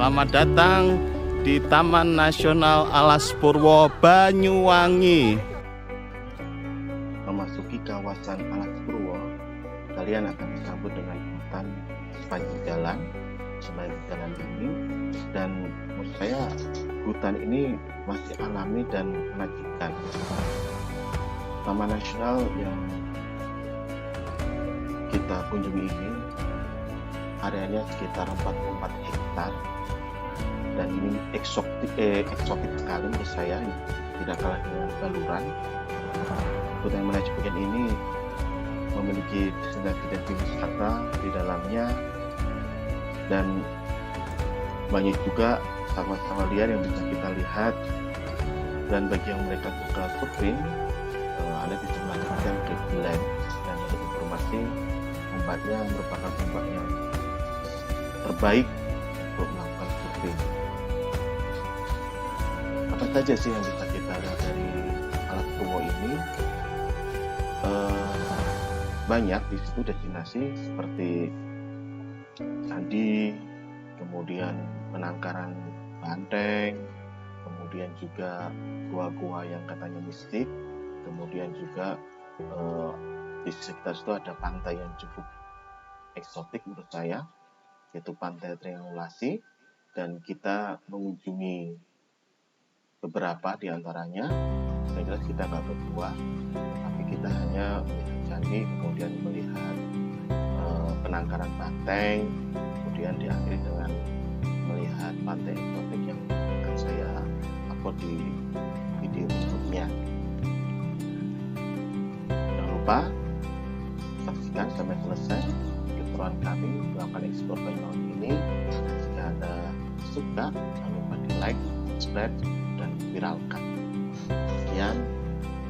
Selamat datang di Taman Nasional Alas Purwo, Banyuwangi. Memasuki kawasan Alas Purwo, kalian akan disambut dengan hutan sepanjang jalan, selain jalan ini. Dan menurut saya hutan ini masih alami dan menakjubkan. Taman nasional yang kita kunjungi ini areanya sekitar 44 hektar dan ini eksotik sekali menurut saya, tidak kalah dengan baluran. Hutan yang menakjubkan ini memiliki destinasi-destinasi wisata di dalamnya, dan banyak juga satwa-satwa liar yang bisa kita lihat. Dan bagi yang mereka suka surfing, Anda bisa melakukan lihat. Dan untuk informasi, tempatnya merupakan tempat yang terbaik untuk melakukan surfing. Apa saja sih yang bisa kita lihat dari Alas Purwo ini? Banyak di situ destinasi seperti candi, kemudian penangkaran banteng, kemudian juga goa-goa yang katanya mistik, kemudian juga di sekitar situ ada pantai yang cukup eksotik menurut saya, yaitu pantai triangulasi, dan kita mengunjungi beberapa di antaranya. Saya kira kita nggak berdua, tapi kita hanya melihat candi, kemudian melihat penangkaran banteng, kemudian diakhiri dengan melihat pantai eksotik yang akan saya upload di video berikutnya. Jangan lupa saksikan sampai selesai keseruan kami melakukan eksplor Banyuwangi ini. Jika Anda suka, jangan lupa di like, subscribe, dan viralkan. Sekian,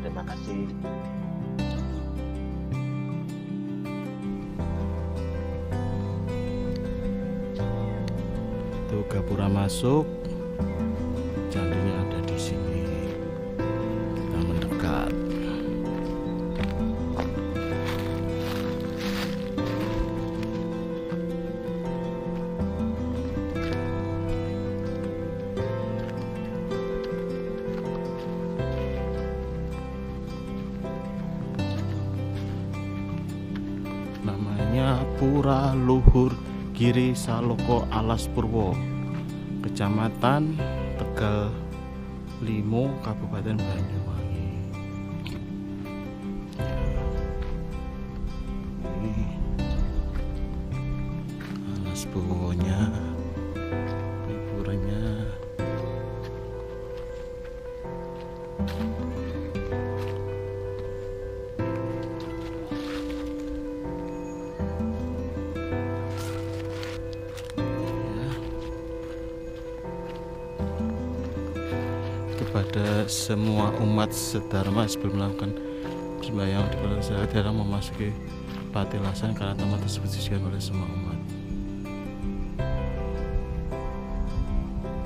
terima kasih. Tuh gapura masuk, candinya ada di sini. Kita mendekat. Namanya Pura Luhur Giri Saloko Alas Purwo, Kecamatan Tegal Limo, Kabupaten Banyuwangi. Ini Alas Purwonya, liburannya. Kepada semua umat sedharma sebelum melakukan sembahyang di bulan saya dilarang memasuki patilasan karena tempat tersebut disediakan oleh semua umat.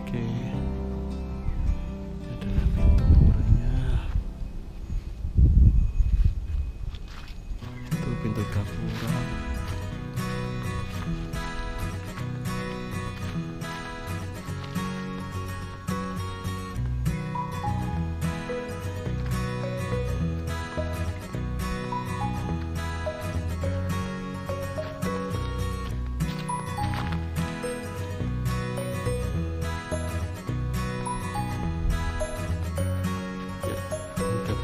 Oke, adalah pintu puranya. Itu pintu gapura.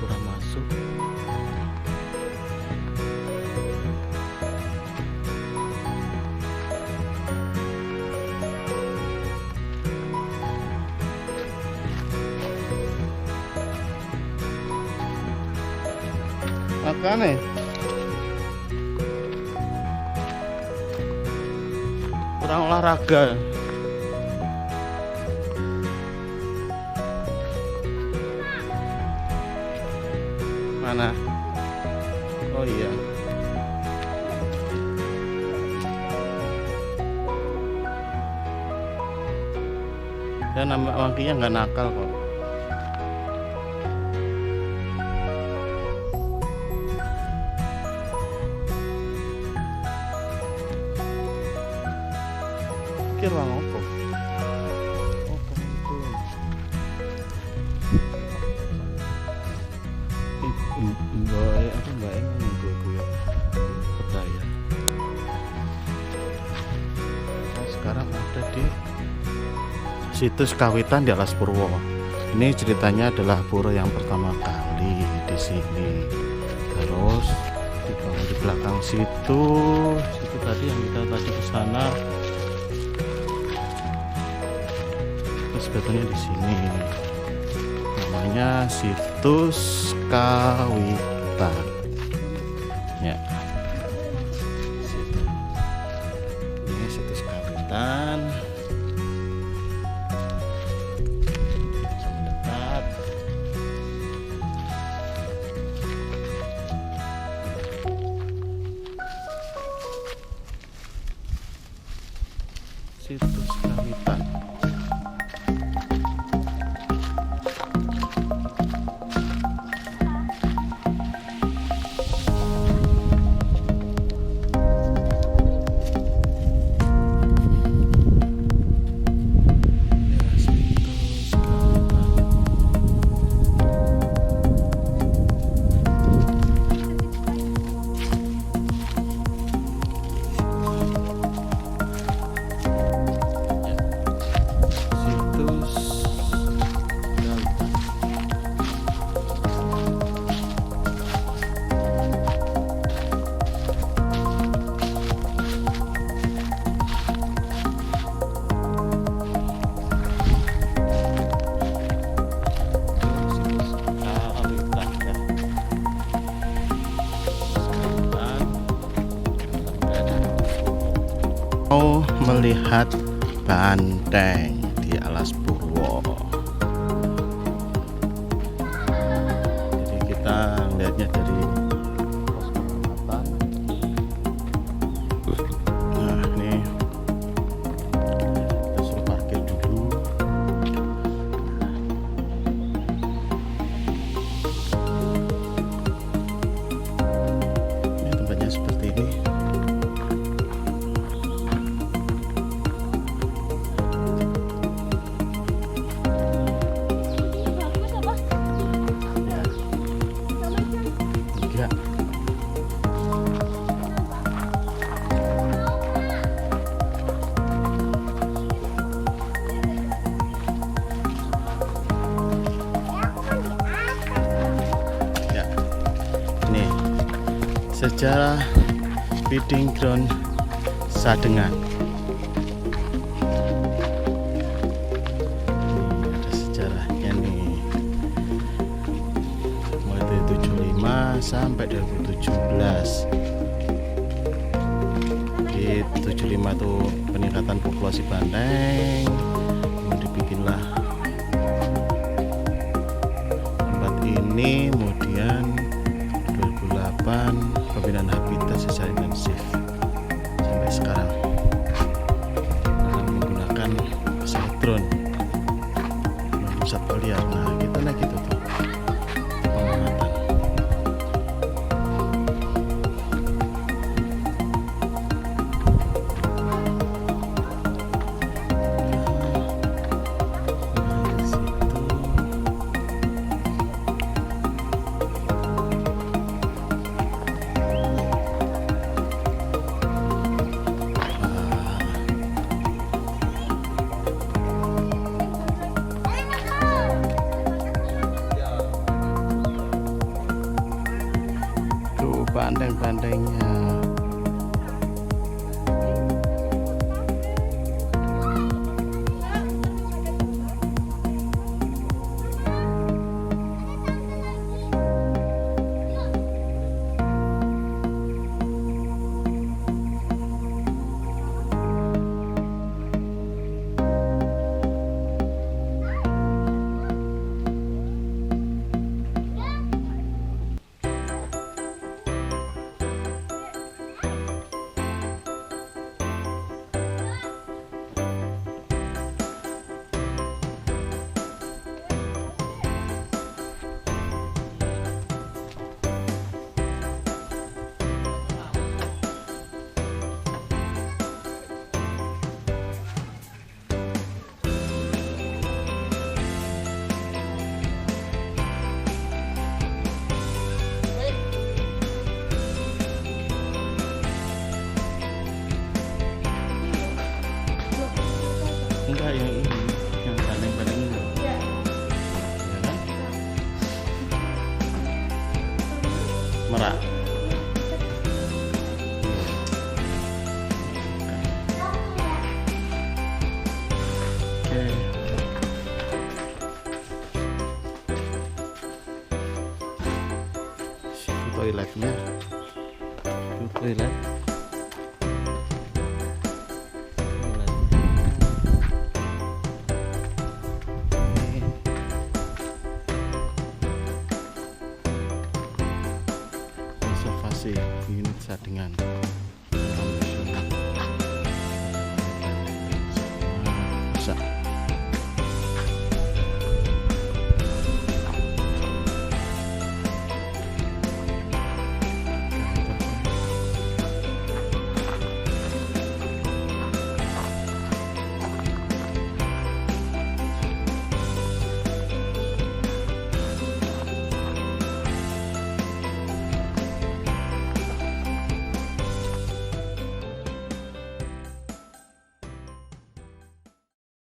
Pura masuk. Makanya kurang olahraga. Mana? Oh iya. Dan nama wanginya nggak nakal kok. Pikir bang apa? Jadi situs kawitan di alas Purwo. Ini ceritanya adalah pura yang pertama kali di sini. Terus di belakang situ tadi yang kita tadi ke sana. Terus betulnya di sini. Namanya situs kawitan. Ya. Ini situs kawitan. Mendekat. Situs kawitan. Mau melihat banteng di alas Purwo. Jadi kita lihatnya dari pos pengamatan. Nah ini kita suruh parkir dulu. Ini tempatnya seperti ini. Sejarah feeding ground Sadengan. Ini ada sejarahnya nih, mulai dari 75 sampai 2017. Di 75 tuh peningkatan populasi banteng, kemudian dibikinlah tempat ini. Kemudian 2008 pembinaan habitat secara intensif sampai sekarang dengan menggunakan pesawat drone menuju satwa liar. Nah kita naik itu tuh pengamatan. Enggak, yang ini